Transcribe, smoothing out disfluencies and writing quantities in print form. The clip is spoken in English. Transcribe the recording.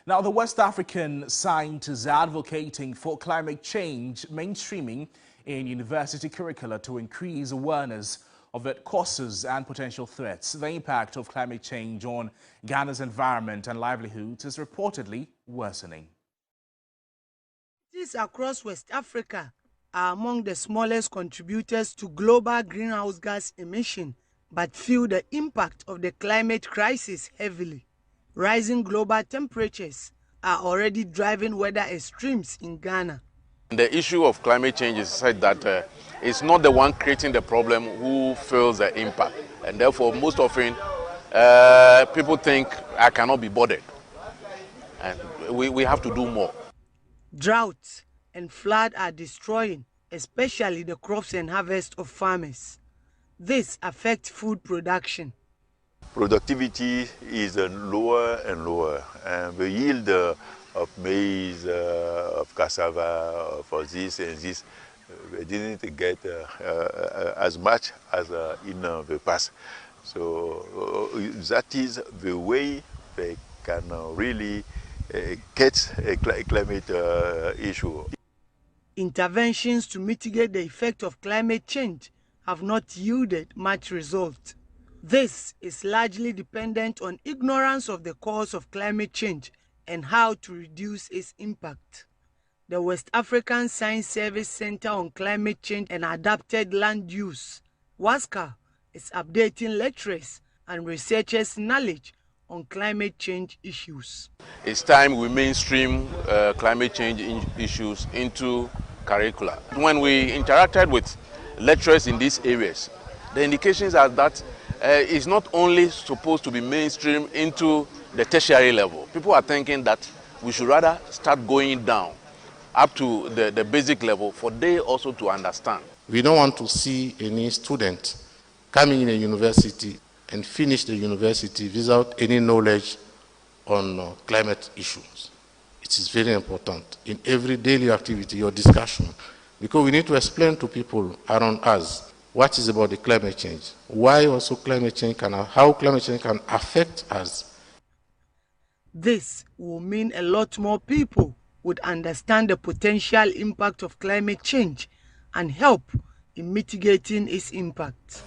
Now, the West African scientists are advocating for climate change mainstreaming in university curricula to increase awareness of its causes and potential threats. The impact of climate change on Ghana's environment and livelihoods is reportedly worsening. Cities across West Africa are among the smallest contributors to global greenhouse gas emission, but feel the impact of the climate crisis heavily. Rising global temperatures are already driving weather extremes in Ghana. The issue of climate change is said that it's not the one creating the problem who feels the impact. And therefore, most often, people think, I cannot be bothered. And we have to do more. Drought and flood are destroying, especially the crops and harvest of farmers. This affects food production. Productivity is lower and lower, and the yield of maize, of cassava, for this and this, we didn't get as much as in the past. So that is the way they can really get a climate issue. Interventions to mitigate the effect of climate change have not yielded much result. This is largely dependent on ignorance of the cause of climate change and how to reduce its impact. The West African Science Service Center on Climate Change and Adapted Land Use, WASCAL, is updating lecturers and researchers' knowledge on climate change issues. It's time we mainstream climate change issues into curricula. When we interacted with lecturers in these areas, the indications are that it's not only supposed to be mainstream into the tertiary level. People are thinking that we should rather start going down up to the basic level for they also to understand. We don't want to see any student coming in a university and finish the university without any knowledge on climate issues. It is very important in every daily activity or discussion, because we need to explain to people around us what is about the climate change, why also climate change how climate change can affect us. This will mean a lot more people would understand the potential impact of climate change and help in mitigating its impact.